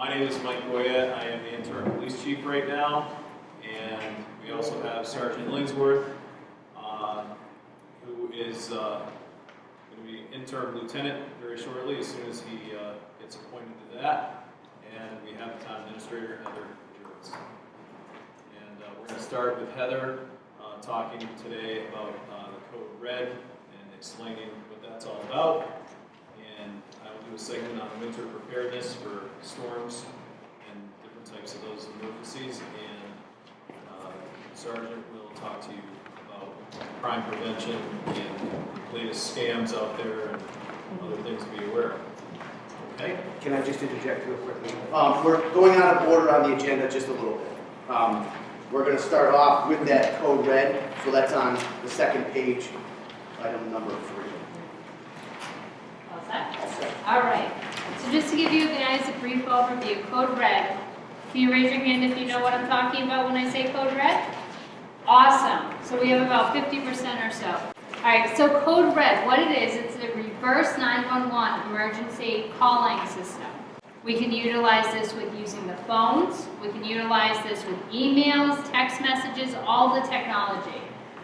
My name is Mike Goya. I am the interim police chief right now, and we also have Sergeant Lingsworth, who is going to be interim lieutenant very shortly as soon as he gets appointed to that. And we have the town administrator, Heather Jewitz. And we're going to start with Heather talking today about the Code Red and explaining what that's all about. And I will do a segment on winter preparedness for storms and different types of those emergencies. And Sergeant will talk to you about crime prevention and latest scams out there and other things to be aware of. Okay? Can I just interject real quickly? We're going out of order on the agenda just a little bit. We're going to start off with that Code Red, so that's on the second page, item number 3. All set? All right. So just to give you guys a brief overview, Code Red. Can you raise your hand if you know what I'm talking about when I say Code Red? Awesome. So we have about 50% or so. All right, so Code Red, what it is, it's a reverse 911 emergency calling system. We can utilize this with using the phones. We can utilize this with emails, text messages, all the technology.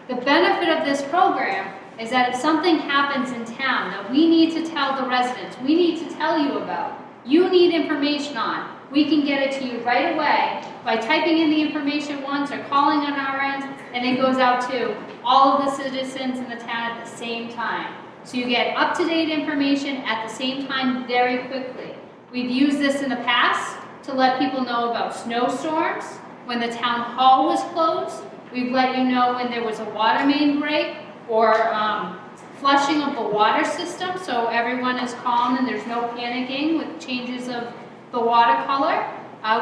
The benefit of this program is that if something happens in town that we need to tell the residents, we need to tell you about, you need information on, we can get it to you right away by typing in the information once or calling on our end, and it goes out to all of the citizens in the town at the same time. So you get up-to-date information at the same time very quickly. We've used this in the past to let people know about snowstorms, when the town hall was closed. We've let you know when there was a water main break or flushing of the water system, so everyone is calm and there's no panicking with changes of the water color.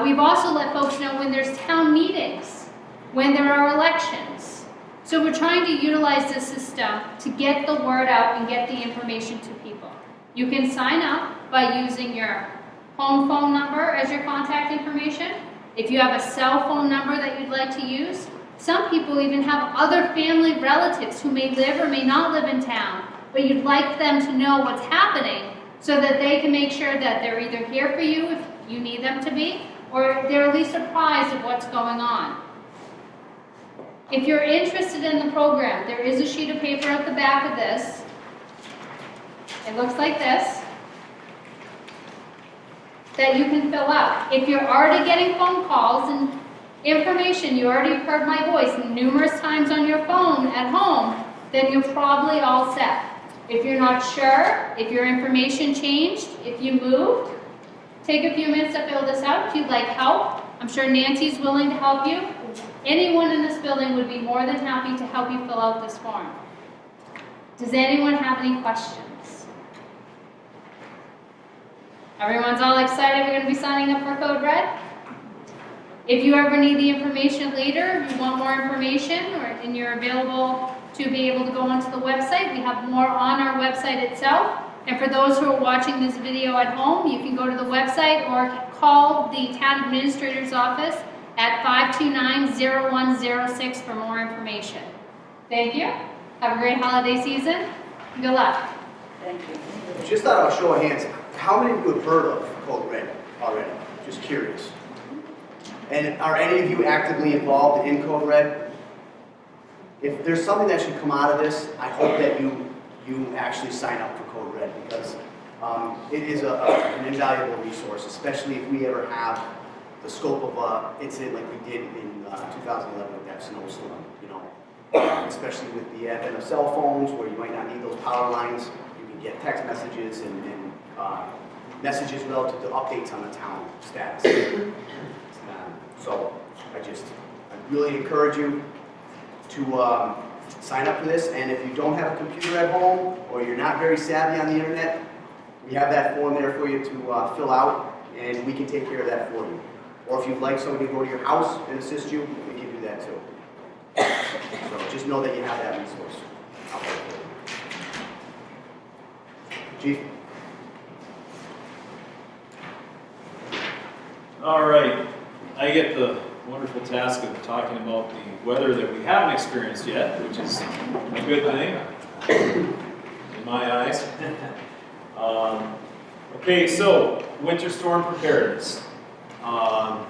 We've also let folks know when there's town meetings, when there are elections. So we're trying to utilize this system to get the word out and get the information to people. You can sign up by using your home phone number as your contact information. If you have a cell phone number that you'd like to use, some people even have other family relatives who may live or may not live in town, but you'd like them to know what's happening so that they can make sure that they're either here for you if you need them to be, or they're at least apprised of what's going on. If you're interested in the program, there is a sheet of paper at the back of this. It looks like this, that you can fill out. If you're already getting phone calls and information, you already heard my voice numerous times on your phone at home, then you're probably all set. If you're not sure, if your information changed, if you moved, take a few minutes to fill this out. If you'd like help, I'm sure Nancy's willing to help you. Anyone in this building would be more than happy to help you fill out this form. Does anyone have any questions? Everyone's all excited we're going to be signing up for Code Red? If you ever need the information later, if you want more information, and you're available to be able to go onto the website, we have more on our website itself. And for those who are watching this video at home, you can go to the website or call the town administrator's office at 529-0106 for more information. Thank you. Have a great holiday season. Good luck. Thank you. Just out of a show of hands, how many of you have heard of Code Red already? Just curious. And are any of you actively involved in Code Red? If there's something that should come out of this, I hope that you actually sign up for Code Red, because it is an invaluable resource, especially if we ever have the scope of an incident like we did in 2011 with that snowstorm, you know. Especially with the advent of cell phones, where you might not need those power lines, you can get text messages and messages relative to updates on the town status. So I really encourage you to sign up for this, and if you don't have a computer at home or you're not very savvy on the internet, we have that form there for you to fill out, and we can take care of that for you. Or if you'd like somebody to go to your house and assist you, we can do that too. So just know that you have that resource out there for you. Chief? All right. I get the wonderful task of talking about the weather that we haven't experienced yet, which is a good thing in my eyes. Okay, so winter storm preparedness. I'm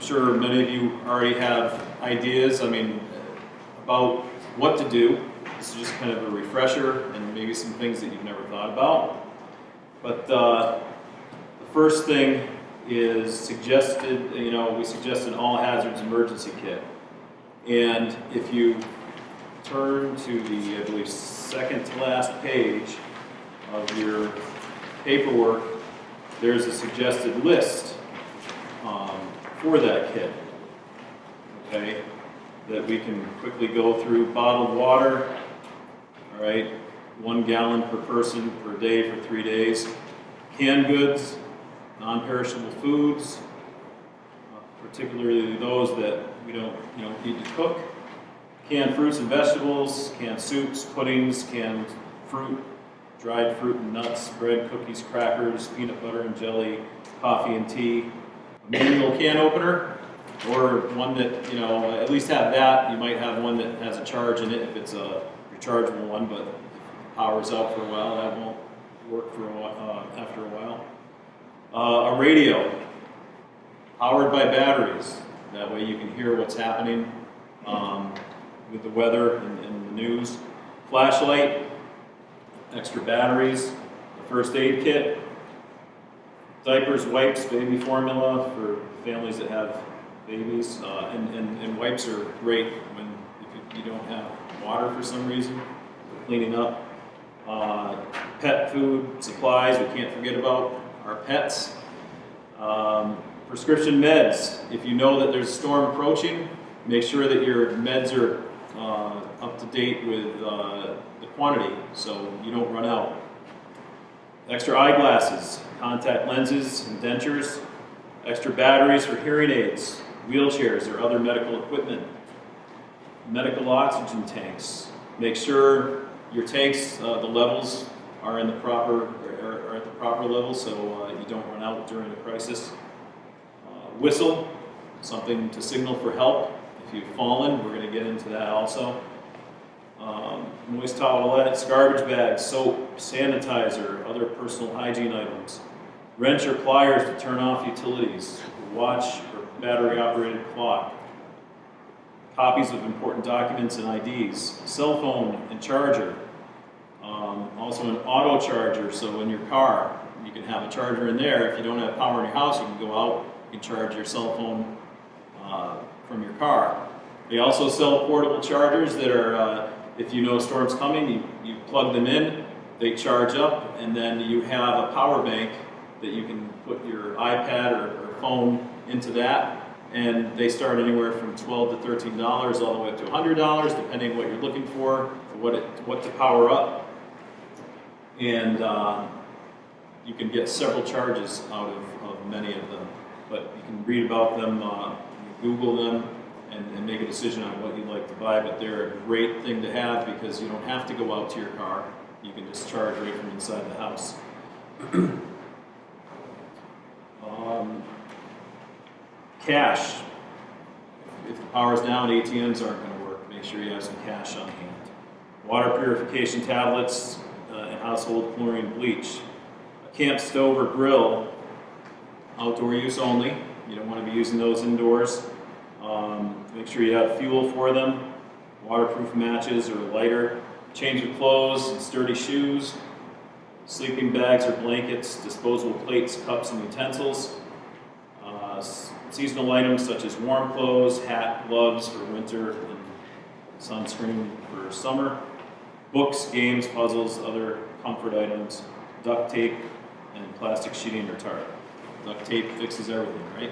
sure many of you already have ideas, about what to do. This is just kind of a refresher and maybe some things that you've never thought about. But the first thing is we suggested all hazards emergency kit. And if you turn to the, I believe, second to last page of your paperwork, there's a suggested list for that kit, okay, that we can quickly go through. Bottled water, all right, 1 gallon per person per day for 3 days. Canned goods, non-perishable foods, particularly those that we don't need to cook. Canned fruits and vegetables, canned soups, puddings, canned fruit, dried fruit and nuts, bread, cookies, crackers, peanut butter and jelly, coffee and tea. A manual can opener, or one that, at least have that. You might have one that has a charge in it if it's a rechargeable one, but if the power's out for a while, that won't work for after a while. A radio, powered by batteries. That way you can hear what's happening with the weather and the news. Flashlight, extra batteries, a first aid kit, diapers, wipes, baby formula for families that have babies, and wipes are great if you don't have water for some reason for cleaning up. Pet food, supplies, we can't forget about our pets. Prescription meds, if you know that there's a storm approaching, make sure that your meds are up to date with the quantity so you don't run out. Extra eyeglasses, contact lenses, and dentures. Extra batteries for hearing aids, wheelchairs, or other medical equipment. Medical oxygen tanks. Make sure your tanks, the levels are in the proper are at the proper level so you don't run out during a crisis. Whistle, something to signal for help. If you've fallen, we're going to get into that also. Moist towelettes, garbage bags, soap, sanitizer, other personal hygiene items. Wrench or pliers to turn off utilities, watch or battery-operated clock. Copies of important documents and IDs, cell phone and charger. Also an auto charger, so in your car, you can have a charger in there. If you don't have power in your house, you can go out and charge your cell phone from your car. They also sell portable chargers that are, if you know a storm's coming, you plug them in, they charge up, and then you have a power bank that you can put your iPad or phone into that, and they start anywhere from $12 to $13 all the way up to $100, depending on what you're looking for, what to power up. And you can get several charges out of many of them, but you can read about them, Google them, and make a decision on what you'd like to buy. But they're a great thing to have because you don't have to go out to your car. You can just charge right from inside the house. Cash. If the power's down, ATMs aren't going to work. Make sure you have some cash on hand. Water purification tablets and household chlorine bleach. A camp stove or grill, outdoor use only. You don't want to be using those indoors. Make sure you have fuel for them, waterproof matches or a lighter, change of clothes and sturdy shoes, sleeping bags or blankets, disposable plates, cups, and utensils, seasonal items such as warm clothes, hat, gloves for winter, and sunscreen for summer, books, games, puzzles, other comfort items, duct tape, and plastic sheeting or tarp. Duct tape fixes everything, right?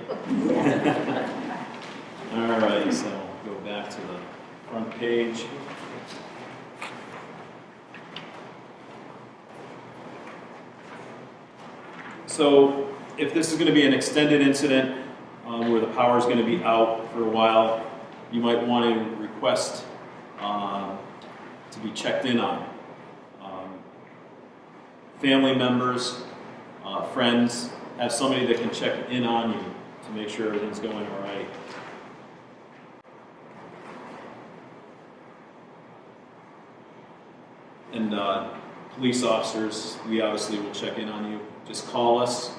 All right, so go back to the front page. So if this is going to be an extended incident where the power is going to be out for a while, you might want to request to be checked in on. Family members, friends, have somebody that can check in on you to make sure everything's going all right. And police officers, we obviously will check in on you. Just call us.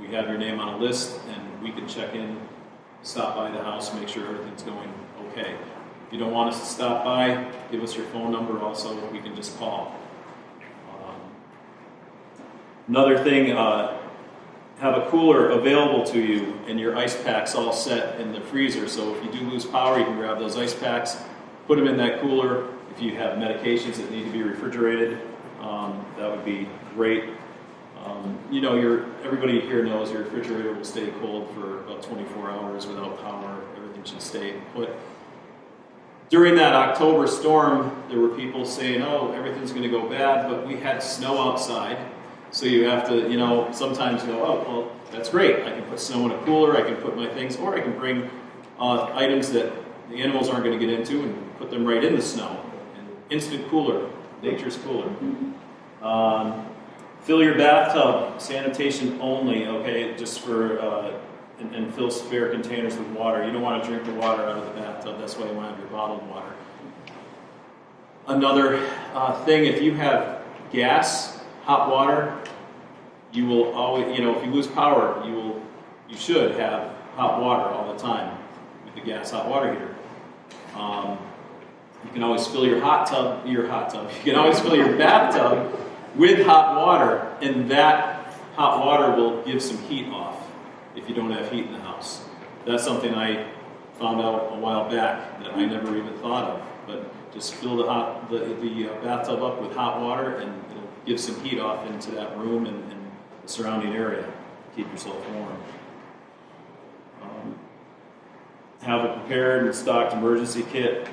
we have your name on a list, and we can check in, stop by the house, make sure everything's going okay. If you don't want us to stop by, give us your phone number also, we can just call. Another thing, have a cooler available to you and your ice packs all set in the freezer. So if you do lose power, you can grab those ice packs, put them in that cooler. If you have medications that need to be refrigerated, that would be great. You know, everybody here knows your refrigerator will stay cold for about 24 hours without power. Everything should stay put. During that October storm, there were people saying, oh, everything's going to go bad, but we had snow outside. So you have to, you know, sometimes go, oh, well, that's great. I can put snow in a cooler, I can put my things, or I can bring items that the animals aren't going to get into and put them right in the snow. An instant cooler, nature's cooler. Fill your bathtub, sanitation only, okay, just for, and fill spare containers with water. You don't want to drink the water out of the bathtub, that's why you want to have your bottled water. Another thing, if you have gas, hot water, you will always, you know, if you lose power, you should have hot water all the time with the gas hot water heater. You can always fill your tub. You can always fill your bathtub with hot water, and that hot water will give some heat off if you don't have heat in the house. That's something I found out a while back that I never even thought of. But just fill the bathtub up with hot water, and it'll give some heat off into that room and the surrounding area. Keep yourself warm. Have a prepared and stocked emergency kit.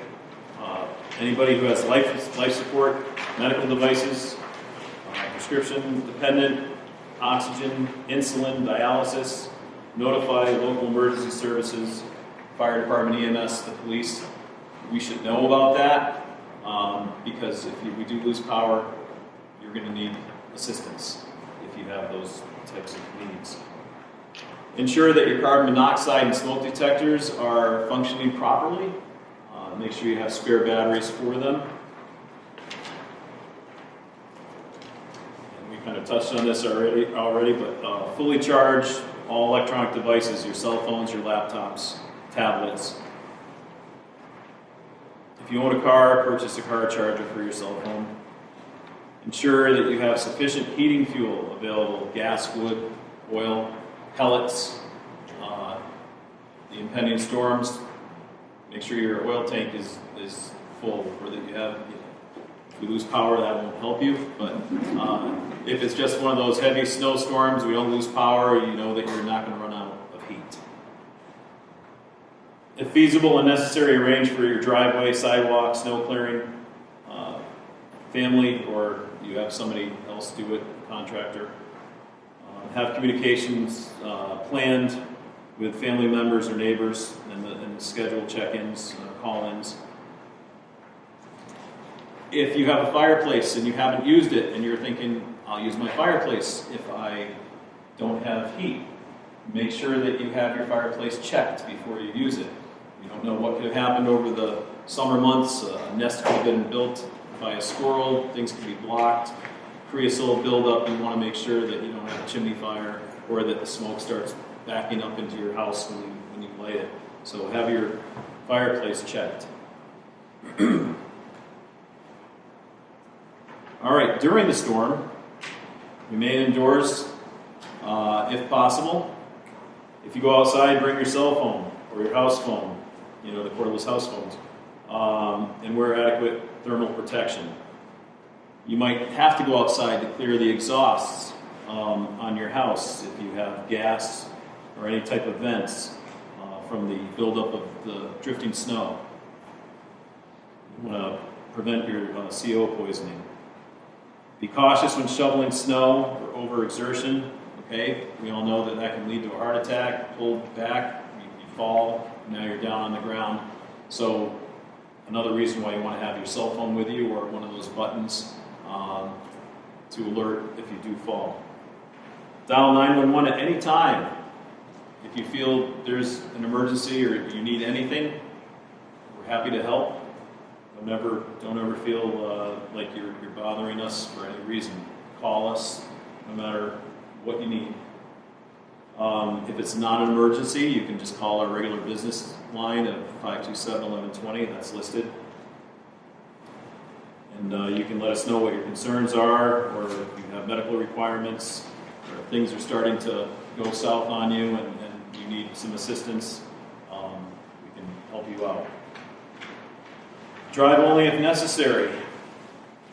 Anybody who has life support, medical devices, prescription dependent, oxygen, insulin, dialysis, notify local emergency services, fire department, EMS, the police. We should know about that because if we do lose power, you're going to need assistance if you have those types of needs. Ensure that your carbon monoxide and smoke detectors are functioning properly. Make sure you have spare batteries for them. And we kind of touched on this already, but fully charge all electronic devices, your cell phones, your laptops, tablets. If you own a car, purchase a car charger for your cell phone. Ensure that you have sufficient heating fuel available, gas, wood, oil, pellets. The impending storms, make sure your oil tank is full, or that you have, if we lose power, that won't help you. But if it's just one of those heavy snowstorms, we don't lose power, you know that you're not going to run out of heat. If feasible and necessary, arrange for your driveway, sidewalk, snow clearing, family, or you have somebody else do it, a contractor. Have communications planned with family members or neighbors and schedule check-ins, call-ins. If you have a fireplace and you haven't used it and you're thinking, I'll use my fireplace if I don't have heat, make sure that you have your fireplace checked before you use it. You don't know what could have happened over the summer months. A nest could have been built by a squirrel, things could be blocked, creosote buildup. You want to make sure that you don't have a chimney fire or that the smoke starts backing up into your house when you light it. So have your fireplace checked. All right, during the storm, remain indoors if possible. If you go outside, bring your cell phone or your house phone, you know, the cordless house phones, and wear adequate thermal protection. You might have to go outside to clear the exhausts on your house if you have gas or any type of vents from the buildup of the drifting snow. You want to prevent your CO poisoning. Be cautious when shoveling snow or overexertion. Okay, we all know that that can lead to a heart attack. Pull back, you fall, now you're down on the ground. So another reason why you want to have your cell phone with you or one of those buttons to alert if you do fall. Dial 911 at any time. If you feel there's an emergency or you need anything, we're happy to help. Don't ever feel like you're bothering us for any reason. Call us no matter what you need. If it's not an emergency, you can just call our regular business line of 527-1120, that's listed. And you can let us know what your concerns are, or if you have medical requirements, or if things are starting to go south on you and you need some assistance, we can help you out. Drive only if necessary.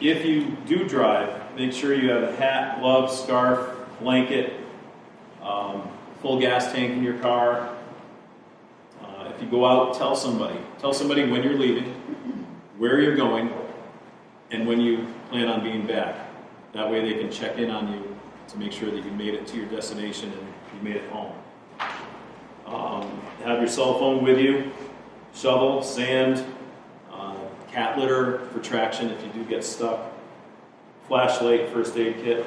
If you do drive, make sure you have a hat, gloves, scarf, blanket, full gas tank in your car. If you go out, tell somebody when you're leaving, where you're going, and when you plan on being back. That way they can check in on you to make sure that you made it to your destination and you made it home. Have your cell phone with you, shovel, sand, cat litter for traction if you do get stuck, flashlight, first aid kit.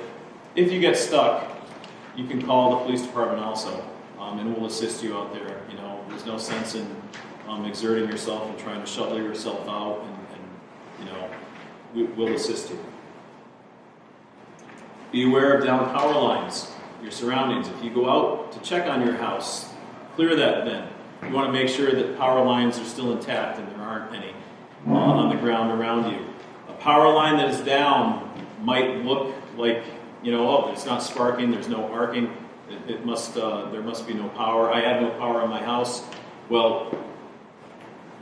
If you get stuck, you can call the police department also, and we'll assist you out there. You know, there's no sense in exerting yourself and trying to shovel yourself out, and you know, we'll assist you. Be aware of down power lines, your surroundings. If you go out to check on your house, clear that vent. You want to make sure that power lines are still intact and there aren't any on the ground around you. A power line that is down might look like, you know, oh, it's not sparking, there's no arcing, there must be no power. I have no power in my house. Well,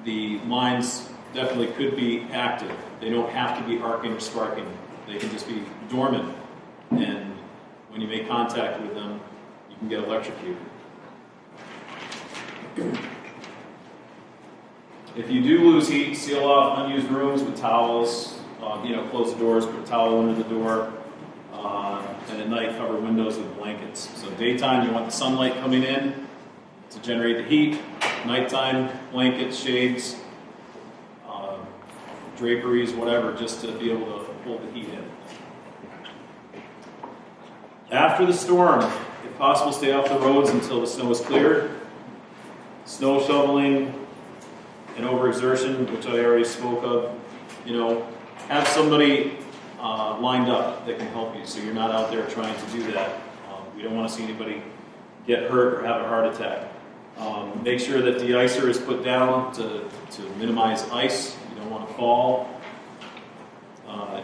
the lines definitely could be active. They don't have to be arcing or sparking. They can just be dormant. And when you make contact with them, you can get electrocuted. If you do lose heat, seal off unused rooms with towels. Close the doors, put a towel under the door. And at night, cover windows with blankets. So daytime, you want the sunlight coming in to generate the heat. Nighttime, blankets, shades, draperies, whatever, just to be able to pull the heat in. After the storm, if possible, stay off the roads until the snow is cleared. Snow shoveling and overexertion, which I already spoke of, have somebody lined up that can help you, so you're not out there trying to do that. We don't want to see anybody get hurt or have a heart attack. Make sure that de-icer is put down to minimize ice. You don't want to fall.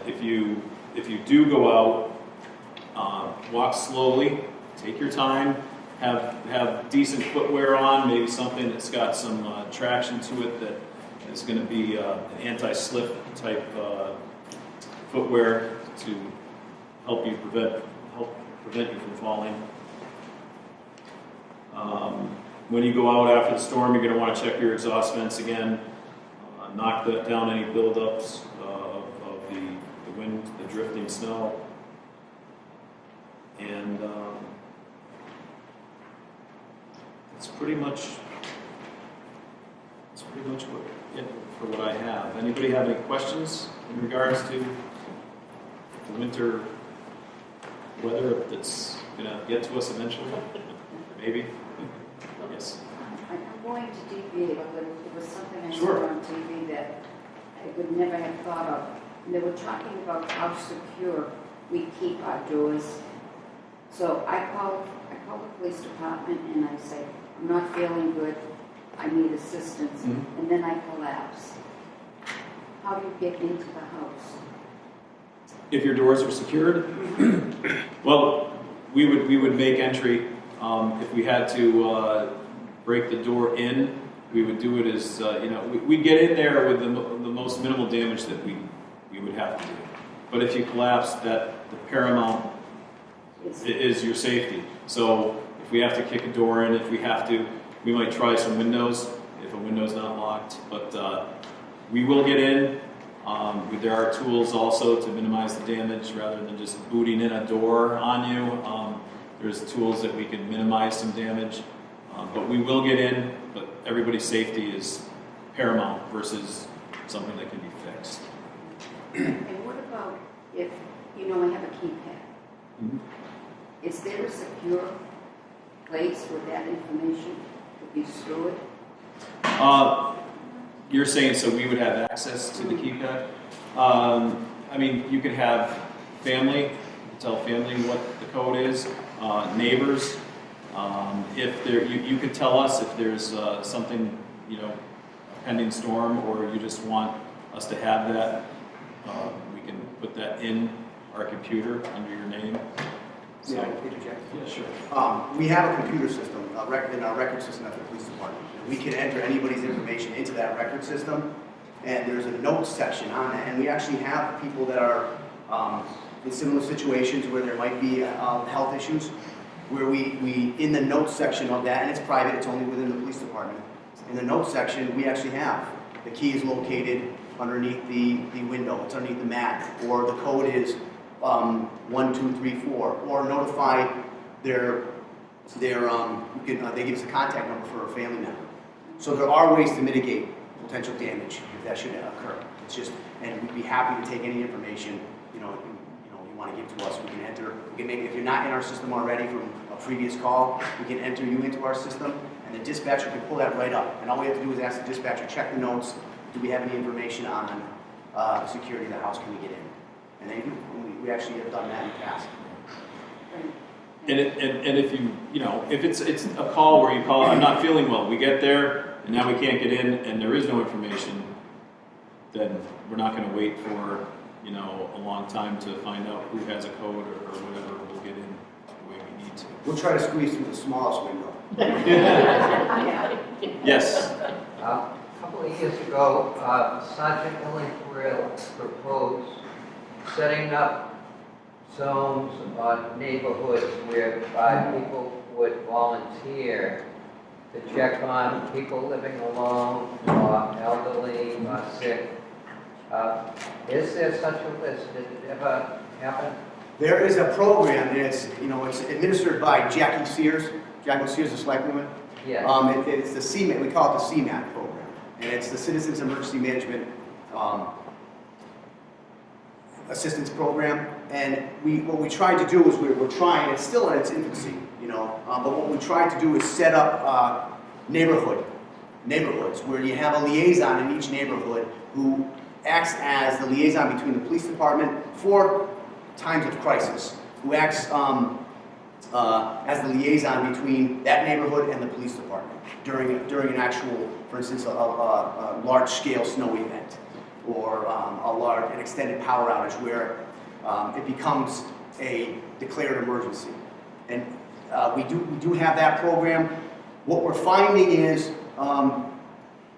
If you do go out, walk slowly, take your time, have decent footwear on, maybe something that's got some traction to it that is going to be an anti-slip type footwear to help prevent you from falling. When you go out after the storm, you're going to want to check your exhaust vents again, knock down any buildups of the wind, the drifting snow, and that's pretty much for what I have. Anybody have any questions in regards to the winter weather that's going to get to us eventually? Maybe? Yes. I'm going to deviate, but it was something I Sure. saw on TV that I would never have thought of. And they were talking about how secure we keep our doors. So I call the police department and I say, I'm not feeling good, I need assistance, Mhm. and then I collapse. How do you get into the house? If your doors are secured, well, we would make entry. If we had to break the door in, we would do it as we'd get in there with the most minimal damage that we would have to do. But if you collapse, that the paramount is your safety. So if we have to kick a door in, if we have to, we might try some windows if a window's not locked. But we will get in. There are tools also to minimize the damage rather than just booting in a door on you. There's tools that we can minimize some damage. But we will get in, but everybody's safety is paramount versus something that can be fixed. And what about if, I have a keypad? Mhm. Is there a secure place where that information could be stored? You're saying so we would have access to the keypad? You could have family, you could tell family what the code is, neighbors. If there, you could tell us if there's something, you know, a pending storm, or you just want us to have that, we can put that in our computer under your name. So, Yeah, interject. yeah, sure. We have a computer system, in our record system at the police department. We can enter anybody's information into that record system, and there's a notes section on that. And we actually have people that are in similar situations where there might be health issues, where we, in the notes section of that, and it's private, it's only within the police department. In the notes section, we actually have, the key is located underneath the window, it's underneath the mat, or the code is 1, 2, 3, 4, or notify they give us a contact number for a family member. So there are ways to mitigate potential damage if that should occur. It's just, and we'd be happy to take any information, you want to give to us. We can enter, we can make, if you're not in our system already from a previous call, we can enter you into our system, and the dispatcher can pull that right up. And all we have to do is ask the dispatcher, check the notes, do we have any information on the security of the house, can we get in? And they do, and we actually have done that in the past. And if you know, if it's a call where you call, I'm not feeling well, we get there, and now we can't get in, and there is no information, then we're not gonna wait for, you know, a long time to find out who has a code or whatever. We'll get in the way we need to. We'll try to squeeze through the smallest window. Yes. A couple of years ago, Sergeant Willie Brill proposed setting up zones or neighborhoods whereby people would volunteer to check on people living alone or elderly or sick. Is there such a list? Did it ever happen? There is a program, and it's administered by Jackie Sears. Jackie Sears, the select woman. Yeah. It's the CMAT, we call it the CMAT program. And it's the Citizens Emergency Management Assistance Program. And what we tried to do is we're trying, it's still in its infancy, but what we tried to do is set up neighborhoods where you have a liaison in each neighborhood who acts as the liaison between the police department for times of crisis, who acts as the liaison between that neighborhood and the police department during an actual, for instance, a large-scale snow event, or an extended power outage where it becomes a declared emergency. And we do have that program. What we're finding is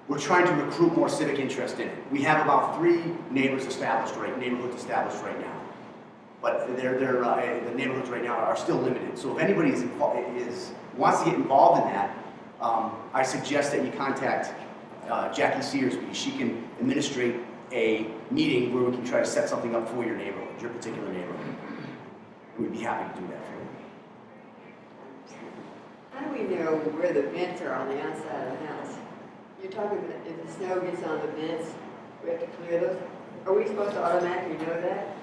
we're trying to recruit more civic interest in it. We have about 3 neighborhoods established right now. But the neighborhoods right now are still limited. So if anybody wants to get involved in that, I suggest that you contact Jackie Sears, because she can administrate a meeting where we can try to set something up for your neighborhood, your particular neighborhood. We'd be happy to do that for you. How do we know where the vents are on the outside of the house? You're talking about if the snow gets on the vents, we have to clear those? Are we supposed to automatically know that?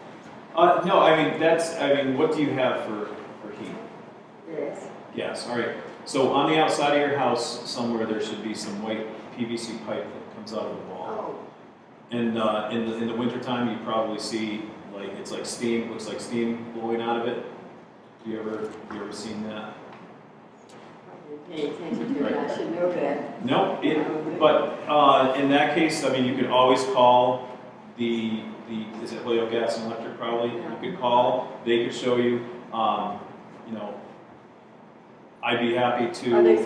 No, I mean, what do you have for heat? Yes. Yes, all right. So on the outside of your house, somewhere there should be some white PVC pipe that comes out of the wall. Oh, And in the wintertime, you probably see it's like steam, looks like steam blowing out of it. You ever seen that? I didn't pay attention to it, I should know that. No, but in that case, I mean, you could always call is it Holyoke Gas and Electric probably? Yeah. You could call, they could show you, I'd be happy to. Are there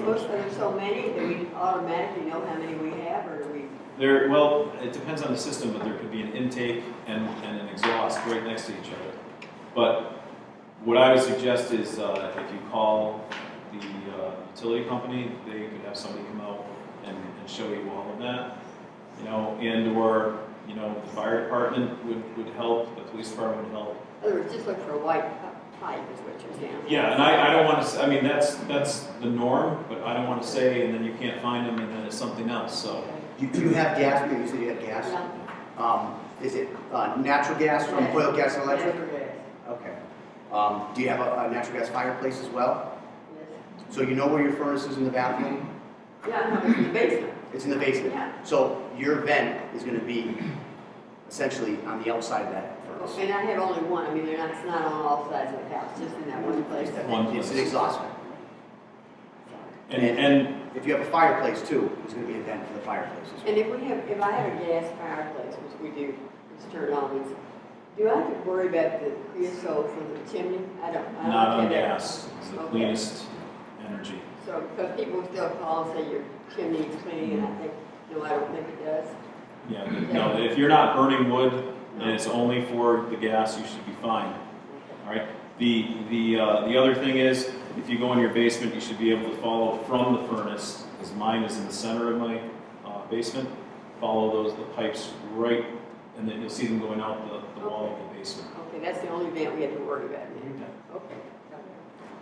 so many that we automatically know how many we have, or do we? Well, it depends on the system, but there could be an intake and an exhaust right next to each other. But what I would suggest is if you call the utility company, they could have somebody come out and show you all of that, or the fire department would help, the police department would help. In other words, just look for a white pipe is what you're saying. Yeah, and I don't want to, I mean, that's the norm, but I don't want to say, and then you can't find them, and then it's something else, so. Do you have gas? You said you had gas? Yeah. Is it natural gas from Holyoke Gas and Electric? Natural gas. Okay. Do you have a natural gas fireplace as well? Yes. So you know where your furnace is in the bathroom? Yeah, no, it's in the basement. It's in the basement. Yeah. So your vent is going to be essentially on the outside of that furnace. And I have only one, I mean, it's not on all sides of the house, just in that one place. One It's an place. exhaust vent. And If you have a fireplace too, there's gonna be a vent for the fireplace as well. And if I have a gas fireplace, which we do, just turn it on, do I have to worry about the creosote for the chimney? I don't not on care. gas, it's the Okay. cleanest energy. So, because people still call and say your chimney is clean, and I think, no, I don't think it does. Yeah, no, if you're not burning wood and it's only for the gas, you should be fine. All right. The other thing is, if you go in your basement, you should be able to follow from the furnace, because mine is in the center of my basement. Follow the pipes right, and then you'll see them going out the wall of the basement. Okay, that's the only vent we have to worry about then. Okay.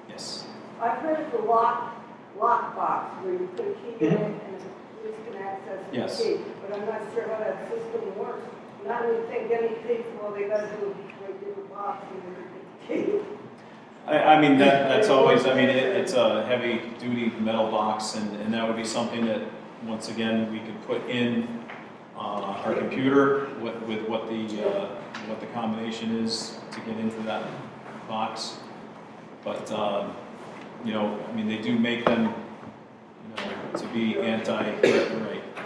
Yes. I've heard of the lock box where you put a key in it and the police can access the Yes. key. But I'm not sure how that system works. And I don't think any thief, all they gotta do is break in the box and then get the key. I mean, that's always, I mean, it's a heavy duty metal box, and that would be something that, once again, we could put in our computer with what the combination is to get into that box. But, you know, I mean, they do make them, you know, to be anti-right.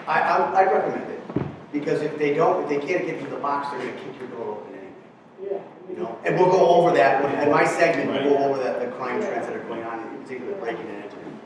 I'd recommend it, because if they can't get into the box, they're gonna kick your door open anyway. Yeah. You know, and we'll go over that, in my segment, we'll go over the crime trends that are going on, in particular breaking and entering.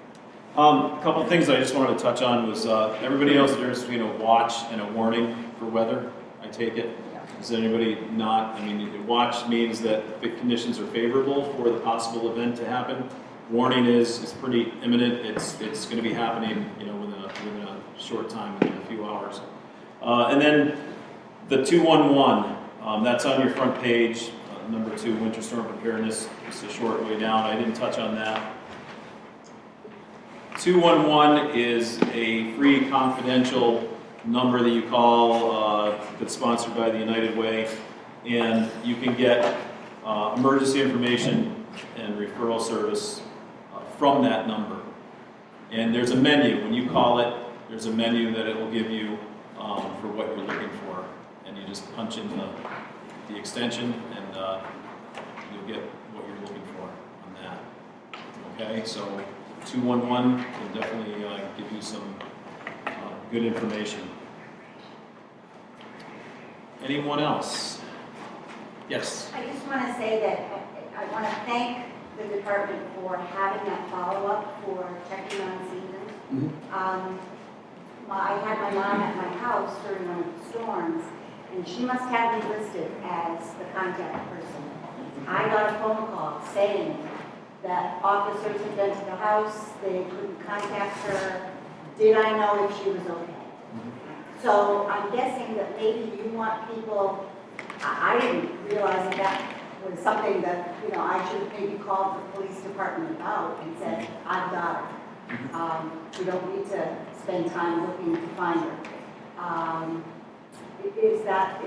A couple of things I just wanted to touch on was, everybody knows the difference between a watch and a warning for weather, I take it. Does anybody not? I mean, a watch means that the conditions are favorable for the possible event to happen. Warning is pretty imminent, it's gonna be happening, you know, within a short time, within a few hours. And then the 211, that's on your front page, number 2, winter storm preparedness, it's a short way down, I didn't touch on that. 211 is a free confidential number that you call, that's sponsored by the United Way, and you can get emergency information and referral service from that number. And there's a menu, when you call it, there's a menu that it will give you for what you're looking for, and you just punch in the extension, and you'll get what you're looking for on that. Okay, so 211 can definitely give you some good information. Anyone else? Yes. I just want to say that I want to thank the department for having that follow-up for checking on seniors. I had my mom at my house during one of the storms, and she must have me listed as the contact person. I got a phone call saying that officers had been to the house, they couldn't contact her. Did I know if she was okay? So I'm guessing that maybe you want people, I didn't realize that was something that, you know, I should have maybe called the police department about and said, I've got her. We don't need to spend time looking to find her. Is that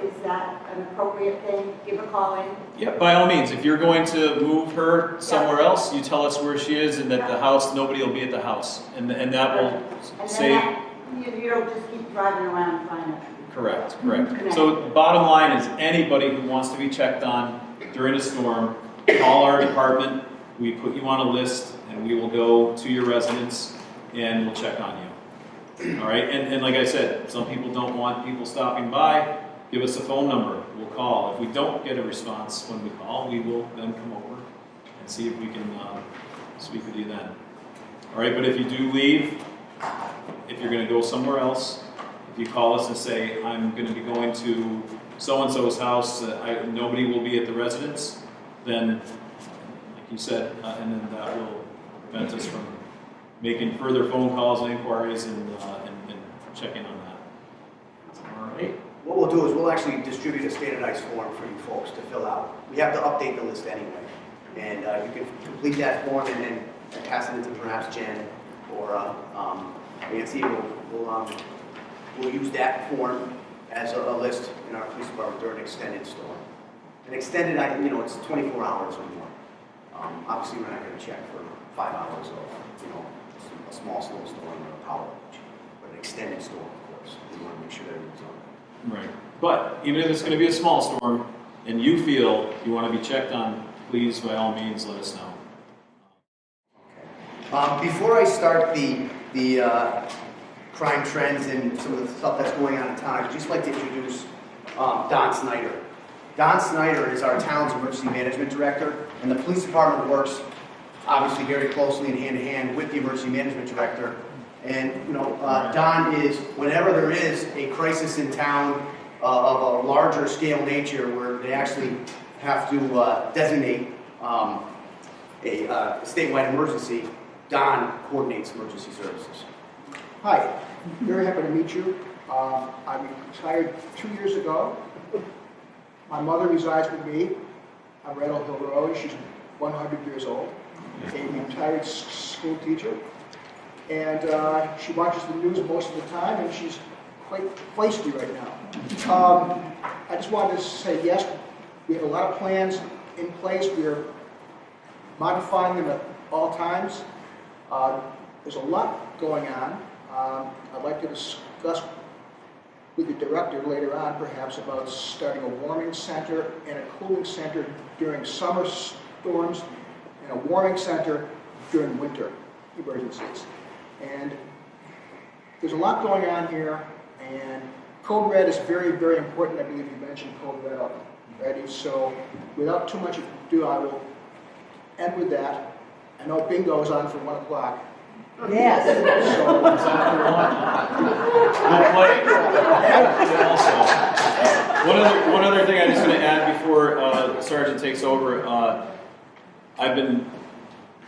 an appropriate thing? Give a call in? Yeah, by all means, if you're going to move her somewhere else, you tell us where she is, and that the house, nobody will be at the house, and that will And save. then you don't just keep driving around and finding her. Correct. So bottom line is, anybody who wants to be checked on during a storm, call our department, we put you on a list, and we will go to your residence, and we'll check on you. All right, and like I said, some people don't want people stopping by, give us a phone number, we'll call. If we don't get a response when we call, we will then come over and see if we can speak with you then. All right, but if you do leave, if you're gonna go somewhere else, if you call us and say, I'm gonna be going to so-and-so's house, nobody will be at the residence, then, like you said, and then that will prevent us from making further phone calls and inquiries and checking on that. All right. What we'll do is we'll actually distribute a standardized form for you folks to fill out. We have to update the list anyway. And you can complete that form and then pass it into perhaps Jen or Nancy. We'll use that form as a list in our police department during an extended storm. An extended, it's 24 hours or more. Obviously, we're not going to check for 5 hours of, a small snowstorm or a power outage. But an extended storm, of course, we want to make sure that everything's on. Right. But even if it's going to be a small storm and you feel you want to be checked on, please, by all means, let us know. Before I start the crime trends and some of the stuff that's going on in town, I'd just like to introduce Don Snyder. Don Snyder is our town's emergency management director, and the police department works obviously very closely and hand-in-hand with the emergency management director. And, you know, Don is, whenever there is a crisis in town of a larger scale nature where they actually have to designate a statewide emergency, Don coordinates emergency services. Hi, very happy to meet you. I retired 2 years ago. My mother resides with me on Red Hill Road. She's 100 years old, a retired school teacher. And she watches the news most of the time, and she's quite feisty right now. I just wanted to say, yes, we have a lot of plans in place. We are modifying them at all times. There's a lot going on. I'd like to discuss with the director later on, perhaps, about starting a warming center and a cooling center during summer storms and a warming center during winter emergencies. And there's a lot going on here, and Code Red is very, very important. I believe you mentioned Code Red already. So without too much ado, I will end with that. I know bingo is on for 1 o'clock. Yes. So, Also, one other thing I just want to add before the Sergeant takes over. I've been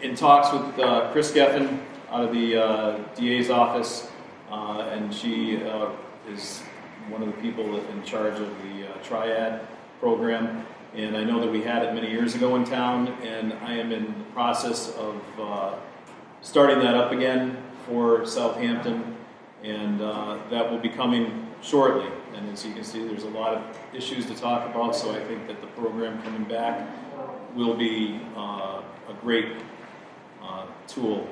in talks with Chris Geffen out of the DA's office, and she is one of the people in charge of the Triad program. And I know that we had it many years ago in town, and I am in the process of starting that up again for Southampton, and that will be coming shortly. And as you can see, there's a lot of issues to talk about, so I think that the program coming back will be a great tool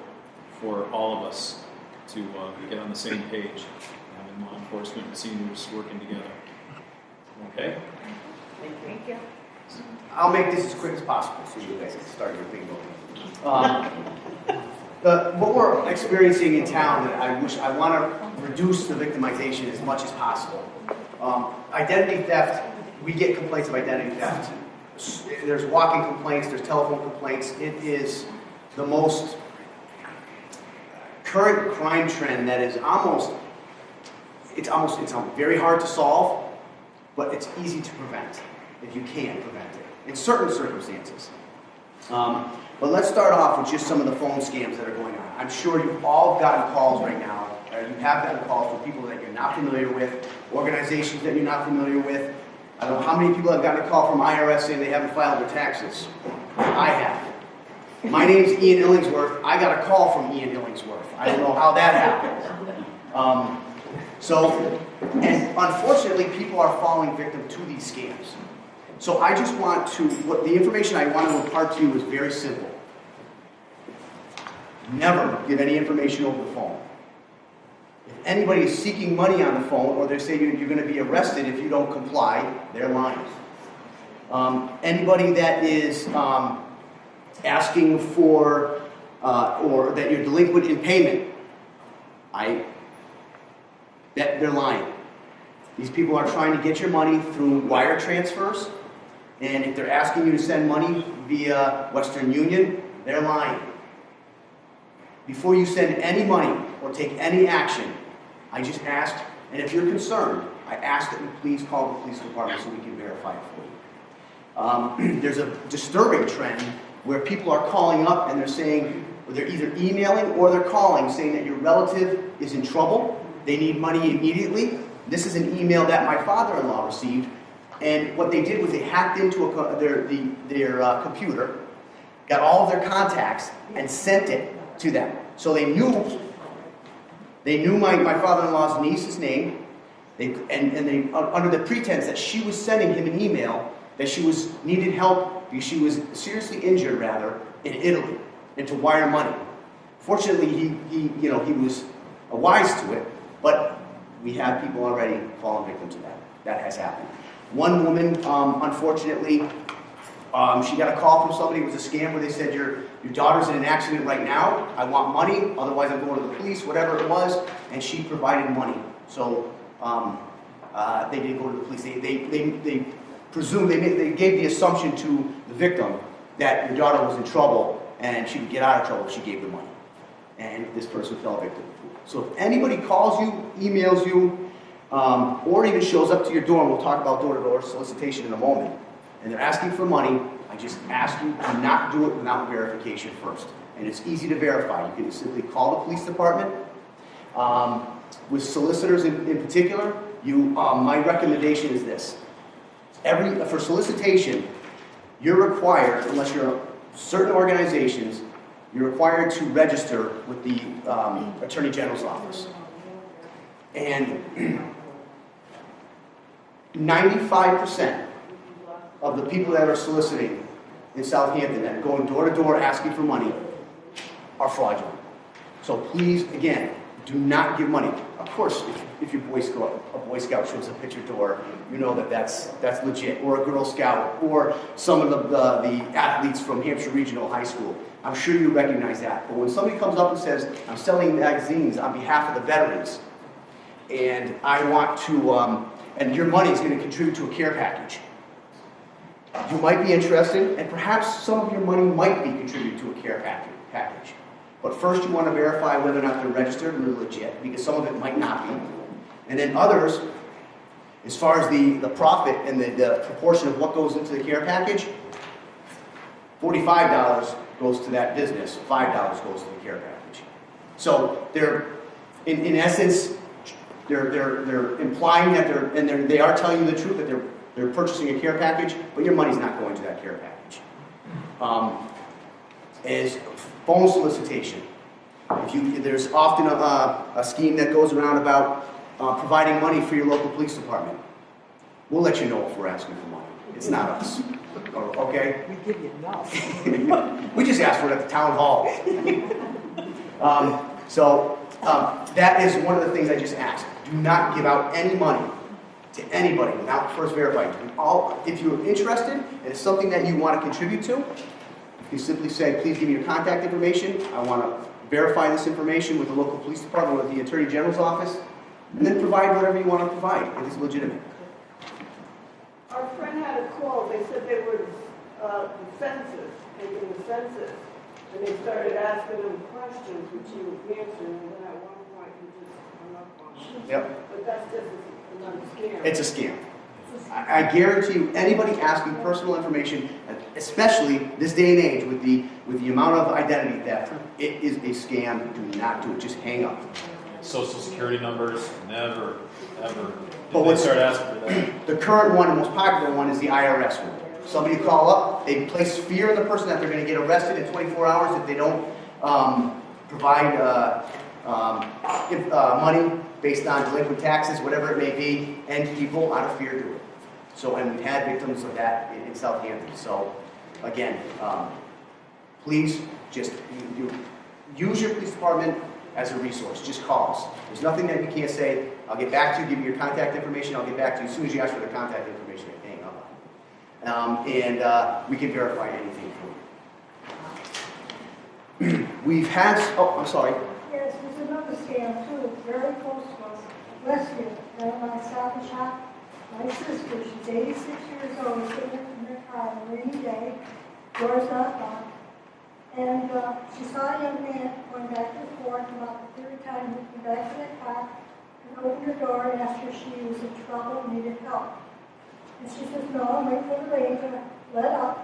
for all of us to get on the same page, having law enforcement and seniors working together. Okay? Thank you. I'll make this as quick as possible so you guys can start your bingo. What we're experiencing in town, that I want to reduce the victimization as much as possible. Identity theft, we get complaints of identity theft. There's walking complaints, there's telephone complaints. It is the most current crime trend that is it's very hard to solve, but it's easy to prevent if you can prevent it in certain circumstances. But let's start off with just some of the phone scams that are going on. I'm sure you've all gotten calls right now, or you have gotten calls from people that you're not familiar with, organizations that you're not familiar with. I don't know how many people have gotten a call from IRS saying they haven't filed their taxes. I have. My name's Ian Illingsworth. I got a call from Ian Illingsworth. I don't know how that happened. And unfortunately, people are falling victim to these scams. So I just want to, the information I want to impart to you is very simple. Never give any information over the phone. If anybody is seeking money on the phone, or they say you're going to be arrested if you don't comply, they're lying. Anybody that is asking for, or that you're delinquent in payment, they're lying. These people are trying to get your money through wire transfers, and if they're asking you to send money via Western Union, they're lying. Before you send any money or take any action, I just asked, and if you're concerned, I ask that you please call the police department so we can verify it for you. There's a disturbing trend where people are calling up and they're saying, or they're either emailing or they're calling saying that your relative is in trouble, they need money immediately. This is an email that my father-in-law received, and what they did was they hacked into their computer, got all of their contacts, and sent it to them. So they knew my father-in-law's niece's name, and they, under the pretense that she was sending him an email that she needed help because she was seriously injured, rather, in Italy, and to wire money. Fortunately, he was wise to it, but we have people already fallen victim to that. That has happened. One woman, unfortunately, She got a call from somebody, it was a scam where they said, your daughter's in an accident right now, I want money, otherwise I'm going to the police, whatever it was, and she provided money. So they didn't go to the police. They presumed, they gave the assumption to the victim that your daughter was in trouble and she would get out of trouble if she gave the money. And this person fell victim. So if anybody calls you, emails you, or even shows up to your door, and we'll talk about door-to-door solicitation in a moment, and they're asking for money, I just ask you to not do it without verification first. And it's easy to verify. You can simply call the police department. With solicitors in particular, my recommendation is this. For solicitation, you're required, unless you're certain organizations, you're required to register with the Attorney General's office. And 95% of the people that are soliciting in Southampton, that are going door to door asking for money, are fraudulent. So please, again, do not give money. Of course, if your a Boy Scout shows up at your door, you know that's legit. Or a Girl Scout, or some of the athletes from Hampshire Regional High School. I'm sure you recognize that. But when somebody comes up and says, I'm selling magazines on behalf of the veterans, and I want to, and your money is going to contribute to a care package, you might be interested, and perhaps some of your money might be contributed to a care package. But first you want to verify whether or not they're registered and they're legit, because some of it might not be. And then others, as far as the profit and the proportion of what goes into the care package, $45 goes to that business, $5 goes to the care package. So they're, in essence, they're implying that they are telling you the truth, that they're purchasing a care package, but your money's not going to that care package. Is phone solicitation. There's often a scheme that goes around about providing money for your local police department. We'll let you know if we're asking for money. It's not us. Okay? We give you enough. We just asked for it at the town hall. That is one of the things I just asked. Do not give out any money to anybody without first verifying. If you're interested and it's something that you want to contribute to, you simply say, please give me your contact information. I want to verify this information with the local police department, with the Attorney General's office, and then provide whatever you want to provide if it's legitimate. Our friend had a call, they said they were the census, taking the census, and they started asking them questions, which you answered, and then at one point you just hung up on them. Yep. But that's just another scam. It's a scam. I guarantee you, anybody asking personal information, especially this day and age with the amount of identity theft, it is a scam. Do not do it. Just hang up. Social security numbers, never, ever. But They start asking for that. The current one, the most popular one, is the IRS one. Somebody call up, they place fear in the person that they're going to get arrested in 24 hours if they don't provide money based on delinquent taxes, whatever it may be, and people out of fear do it. So, and we've had victims of that in Southampton. So, again, please just use your police department as a resource. Just call us. There's nothing that you can't say, I'll get back to you, give me your contact information, I'll get back to you. As soon as you ask for the contact information, I hang up on it. And we can verify anything for you. We've had, I'm sorry. Yes, there's another scam too, very close to us. Westview, when I Stop and Shop, my sister, she's 86 years old, sitting in her car on a rainy day, door's not locked. And she saw a young man going back and forth about the third time, looking back to the car, and opened her door and asked her if she was in trouble and needed help. And she says, no, I'm waiting for the rain to let up,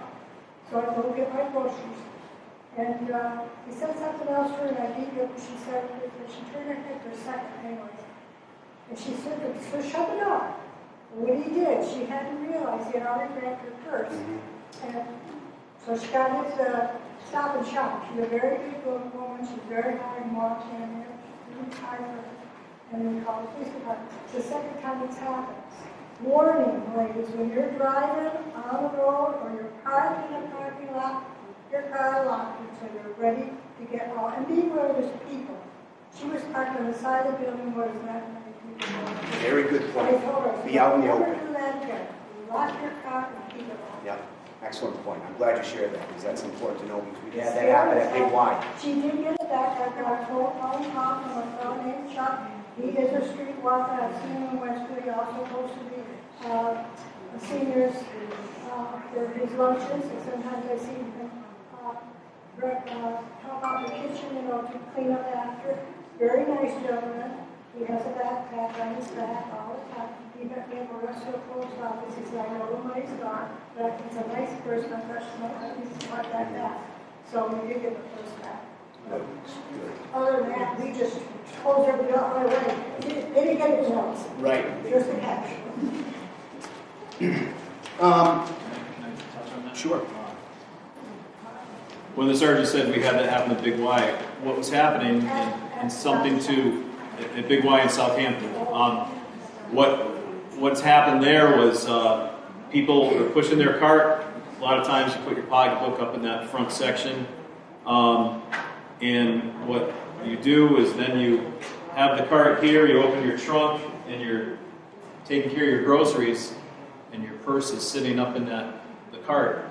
so I go get my groceries. And he said something else to her, and I gave it, and she said, and she turned her head for a second, anyways. And she said, so shut the door. And when he did, she hadn't realized he had already grabbed her purse. And so she got into Stop and Shop. She's a very good woman, she's very hard and walked in there, really tired of her. And then we called the police department. It's the second time it's happened. Warning, ladies, when you're driving on the road or you're parked in a parking lot, your car locked until you're ready to get out. And be where there's people. She was parked on the side of the building where there's not many people. Very good I point. told her, Be out in the never open. do that again. Lock your car and keep it locked. Yep. Excellent point. I'm glad you shared that, because that's important to know, because we had that happen at Big Y. She did get it back. I got a phone call from a fellow named Chuck. He is a street walker. I've seen him in Westwood. He also goes to the seniors for his lunches. And sometimes I see him help out the kitchen, to clean up after. Very nice gentleman. He has a backpack on his back all the time. He got me a rest of the post office. He said, I know the money's gone, but he's a nice person. I'm he's not that bad. So we did get the first back. Other than that, we just closed every door right away. They didn't get it else. Right. Just the cash. Can I touch on that? Sure. When the sergeant said we had that happen at Big Y, what was happening, and something to, at Big Y in Southampton, what's happened there was people are pushing their cart. A lot of times you put your pocketbook up in that front section, and what you do is then you have the cart here, you open your trunk, and you're taking care of your groceries, and your purse is sitting up in the cart.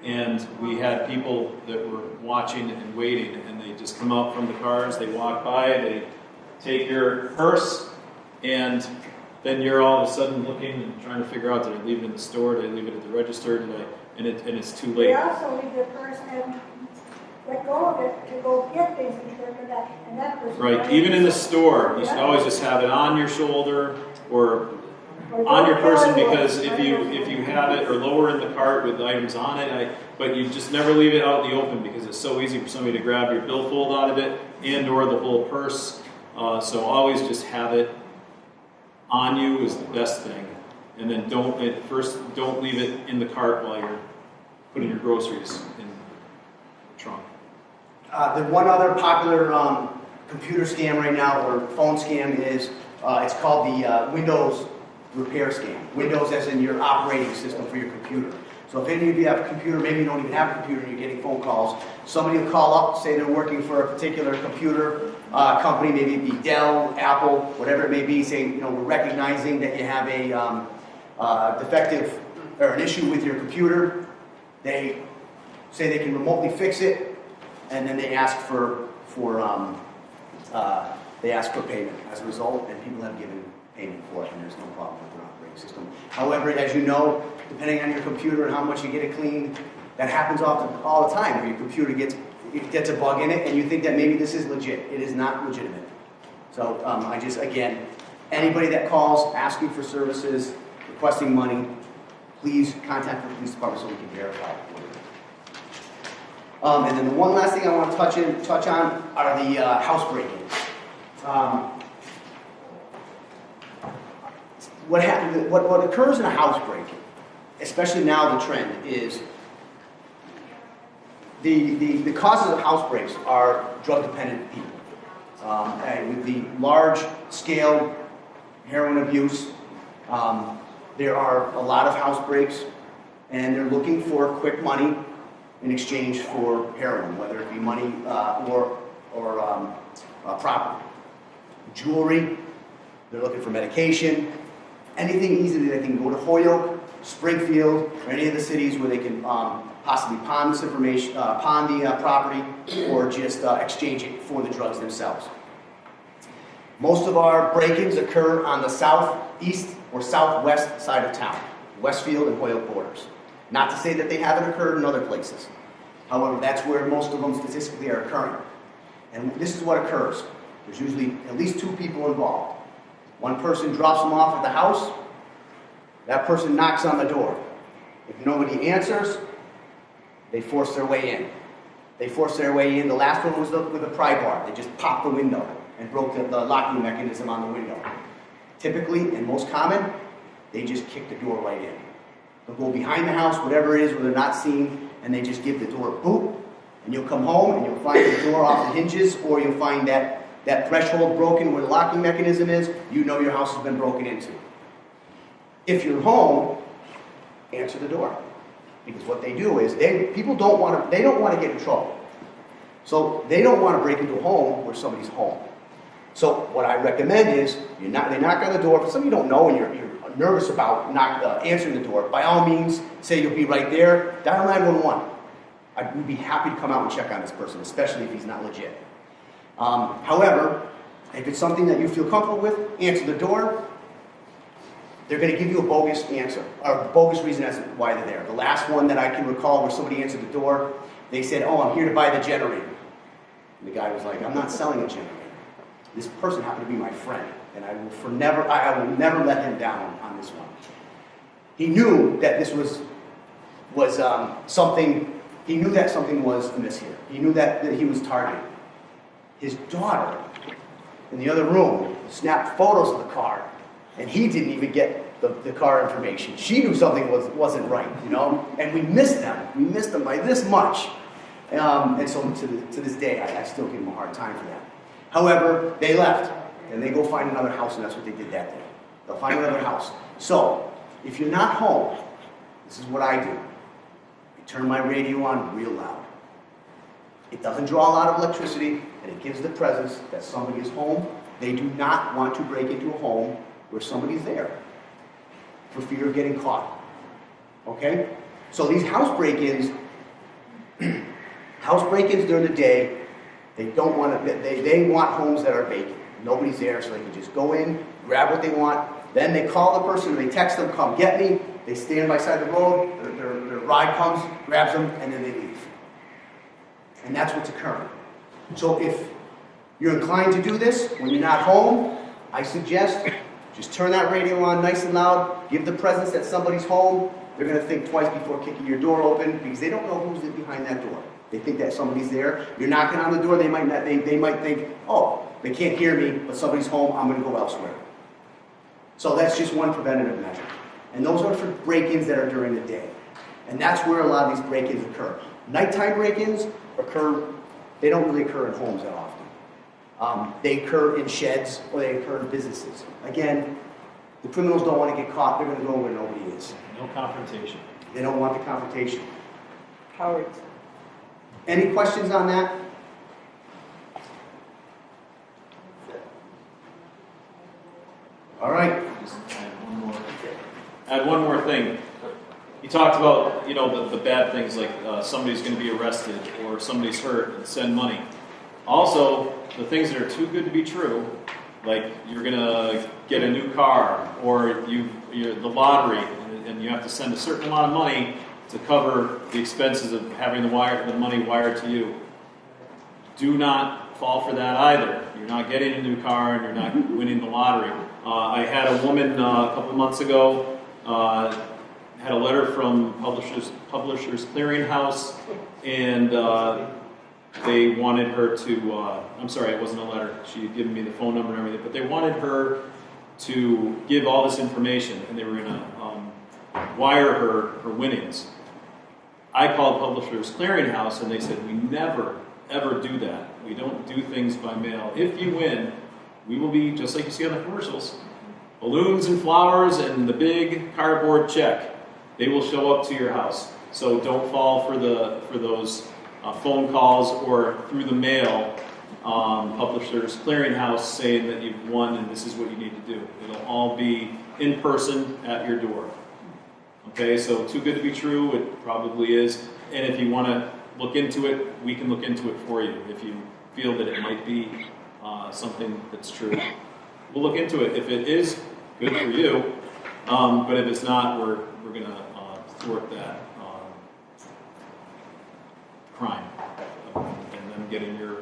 And we had people that were watching and waiting, and they just come out from the cars, they walk by, they take your purse, and then you're all of a sudden looking and trying to figure out, did I leave it in the store, did I leave it at the register, and it's too late. We also leave the person and let go of it to go get things and turn it back. And that was Right, even in the store, you should always just have it on your shoulder or on your person, because if you have it or lower in the cart with items on it, but you just never leave it out in the open, because it's so easy for somebody to grab your billfold out of it and or the whole purse. So always just have it on you is the best thing, and then don't leave it in the cart while you're putting your groceries in the trunk. The one other popular computer scam right now, or phone scam, is it's called the Windows repair scam. Windows as in your operating system for your computer. So if any of you have a computer, maybe you don't even have a computer and you're getting phone calls, somebody will call up, say they're working for a particular computer company, maybe it be Dell, Apple, whatever it may be, saying, we're recognizing that you have a defective or an issue with your computer. They say they can remotely fix it, and then they ask for payment as a result, and people have given payment for it, and there's no problem with their operating system. However, as you know, depending on your computer and how much you get it cleaned, that happens all the time, where your computer gets a bug in it, and you think that maybe this is legit. It is not legitimate. So again, anybody that calls asking for services, requesting money, please contact the police department so we can verify it for you. And then the one last thing I want to touch on are the house break-ins. What occurs in a house break-in, especially now the trend, is the causes of house breaks are drug-dependent people. And with the large-scale heroin abuse, there are a lot of house breaks, and they're looking for quick money in exchange for heroin, whether it be money or property. Jewelry, they're looking for medication, anything easy that they can go to Holyoke, Springfield, or any of the cities where they can possibly pawn this information, pawn the property, or just exchange it for the drugs themselves. Most of our break-ins occur on the southeast or southwest side of town, Westfield and Holyoke borders. Not to say that they haven't occurred in other places. However, that's where most of them statistically are occurring. And this is what occurs. There's usually at least two people involved. One person drops them off at the house. That person knocks on the door. If nobody answers, they force their way in. They force their way in. The last one was with a pry bar. They just popped the window and broke the locking mechanism on the window. Typically, and most common, they just kick the door right in. They'll go behind the house, whatever it is, where they're not seen, and they just give the door a boot, and you'll come home and you'll find the door off the hinges, or you'll find that threshold broken where the locking mechanism is. You know your house has been broken into. If you're home, answer the door. Because what they do is, people don't want to get in trouble. So they don't want to break into a home where somebody's home. So what I recommend is, they knock on the door. For some of you don't know and you're nervous about answering the door, by all means, say you'll be right there, dial 911. We'd be happy to come out and check on this person, especially if he's not legit. However, if it's something that you feel comfortable with, answer the door. They're going to give you a bogus answer, or a bogus reason as to why they're there. The last one that I can recall where somebody answered the door, they said, "Oh, I'm here to buy the generator." And the guy was like, "I'm not selling a generator." This person happened to be my friend, and I will never let him down on this one. He knew that this was something. He knew that something was amiss here. He knew that he was targeted. His daughter, in the other room, snapped photos of the car, and he didn't even get the car information. She knew something wasn't right, and we missed them. We missed them by this much. And so to this day, I still give them a hard time for that. However, they left, and they go find another house, and that's what they did that day. They'll find another house. So, if you're not home, this is what I do. I turn my radio on real loud. It doesn't draw a lot of electricity, and it gives the presence that somebody is home. They do not want to break into a home where somebody's there for fear of getting caught. Okay? So these house break-ins during the day, they want homes that are vacant. Nobody's there, so they can just go in, grab what they want. Then they call the person, or they text them, "Come get me." They stand by side the road, their ride comes, grabs them, and then they leave. And that's what's occurring. So if you're inclined to do this when you're not home, I suggest just turn that radio on nice and loud, give the presence that somebody's home. They're going to think twice before kicking your door open because they don't know who's behind that door. They think that somebody's there. You're knocking on the door, they might not. They might think, "Oh, they can't hear me, but somebody's home, I'm going to go elsewhere." So that's just one preventative measure. And those are for break-ins that are during the day. And that's where a lot of these break-ins occur. Nighttime break-ins they don't really occur in homes that often. They occur in sheds or they occur in businesses. Again, the criminals don't want to get caught. They're going to go where nobody is. No confrontation. They don't want the confrontation. Howard. Any questions on that? All right. Just add one more thing. You talked about, the bad things like somebody's going to be arrested or somebody's hurt and send money. Also, the things that are too good to be true, like you're going to get a new car or you're the lottery and you have to send a certain amount of money to cover the expenses of having the money wired to you. Do not fall for that either. You're not getting a new car and you're not winning the lottery. I had a woman a couple months ago had a letter from Publishers Clearinghouse, and they wanted her to, I'm sorry, it wasn't a letter. She had given me the phone number and everything, but they wanted her to give all this information, and they were going to wire her winnings. I called Publishers Clearinghouse, and they said, "We never, ever do that. We don't do things by mail. If you win, we will be, just like you see on the commercials, balloons and flowers and the big cardboard check. They will show up to your house. So don't fall for those phone calls or through the mail, Publishers Clearinghouse saying that you've won and this is what you need to do. It'll all be in person at your door." Okay, so too good to be true, it probably is. And if you want to look into it, we can look into it for you. If you feel that it might be something that's true, we'll look into it. If it is, good for you. But if it's not, we're going to thwart that crime and them getting your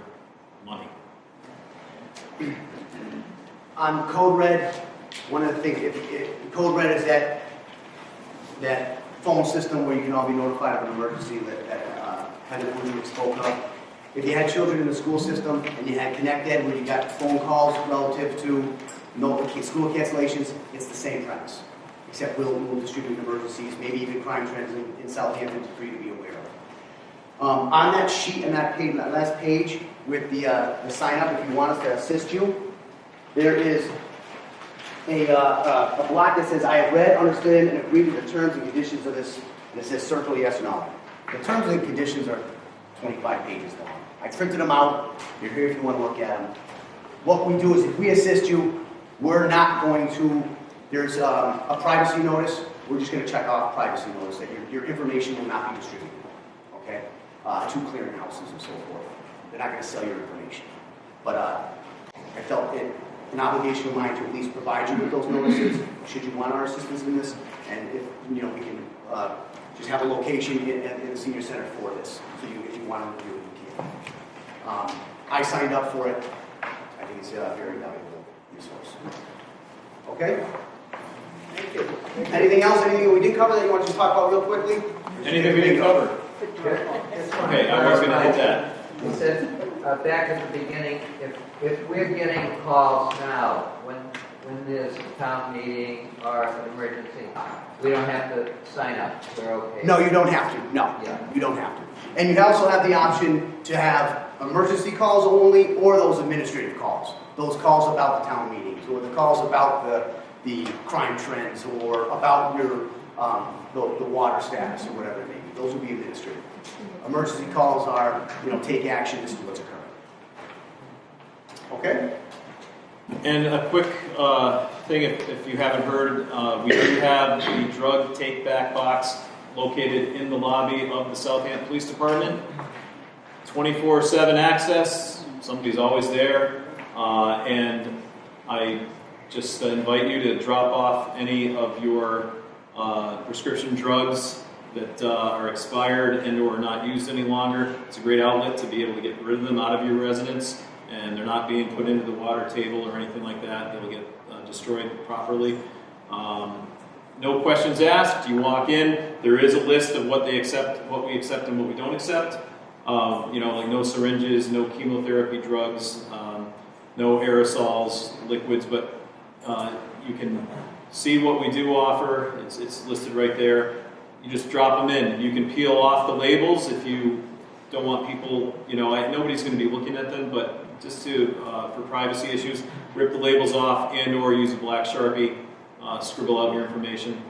money. On Code Red, one of the things, Code Red is that phone system where you can all be notified of an emergency that Heather Woodward spoke of. If you had children in the school system and you had ConnectEd where you got phone calls relative to school cancellations, it's the same premise. Except we'll distribute emergencies, maybe even crime trends in Southampton for you to be aware of. On that sheet and that page, that last page with the sign up, if you want us to assist you, there is a block that says, "I have read, understood, and agreed with the terms and conditions of this," and it says circle yes or no. The terms and conditions are 25 pages long. I printed them out. You're here if you want to look at them. what we do is if we assist you, we're not going to, there's a privacy notice. We're just going to check off privacy notice that your information will not be distributed, okay, to clearinghouses and so forth. They're not going to sell your information. But I felt it an obligation of mine to at least provide you with those notices, should you want our assistance in this, and if, you know, we can just have a location in the senior center for this, so if you want to do it, you can. I signed up for it. I think it's a very valuable resource. Okay? Thank you. Anything else, anything we did cover that you want to talk about real quickly? Anything we didn't cover? Okay, I was gonna hit that. He said, back at the beginning, if we're getting calls now, when there's a town meeting or an emergency, we don't have to sign up, we're okay? No, you don't have to. No, Yeah. you don't have to. And you also have the option to have emergency calls only or those administrative calls. Those calls about the town meetings or the calls about the crime trends or about your the water status or whatever it may be. Those will be administrative. Emergency calls are, you know, take action, this is what's occurring. Okay? And a quick thing, if you haven't heard, we do have the drug take-back box located in the lobby of the Southampton Police Department. 24/7 access, somebody's always there, and I just invite you to drop off any of your prescription drugs that are expired and or not used any longer. It's a great outlet to be able to get rid of them out of your residence, and they're not being put into the water table or anything like that. They'll get destroyed properly. No questions asked. You walk in. There is a list of what they accept, what we accept, and what we don't accept. You know, like no syringes, no chemotherapy drugs, no aerosols, liquids, but you can see what we do offer. It's listed right there. You just drop them in. You can peel off the labels if you don't want people, you know, nobody's going to be looking at them, but just to, for privacy issues, rip the labels off and or use a black Sharpie, scribble out your information.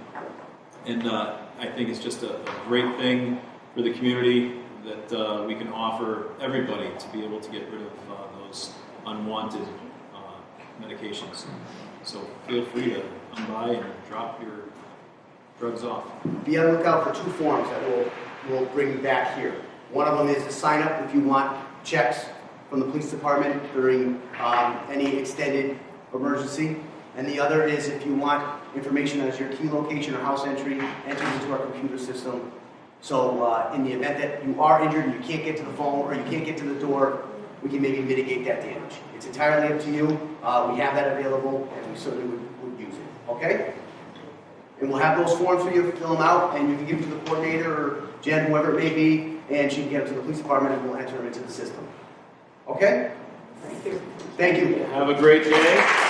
And I think it's just a great thing for the community that we can offer everybody to be able to get rid of those unwanted medications. So feel free to come by and drop your drugs off. Be on the lookout for 2 forms that we'll bring back here. One of them is to sign up if you want checks from the police department during any extended emergency. And the other is if you want information as your key location or house entry entered into our computer system. So in the event that you are injured and you can't get to the phone or you can't get to the door, we can maybe mitigate that damage. It's entirely up to you. We have that available and we certainly would use it. Okay? And we'll have those forms for you to fill them out, and you can give them to the coordinator or Jen, whoever it may be, and she can get them to the police department and we'll enter them into the system. Okay? Thank you. Thank you. Have a great day.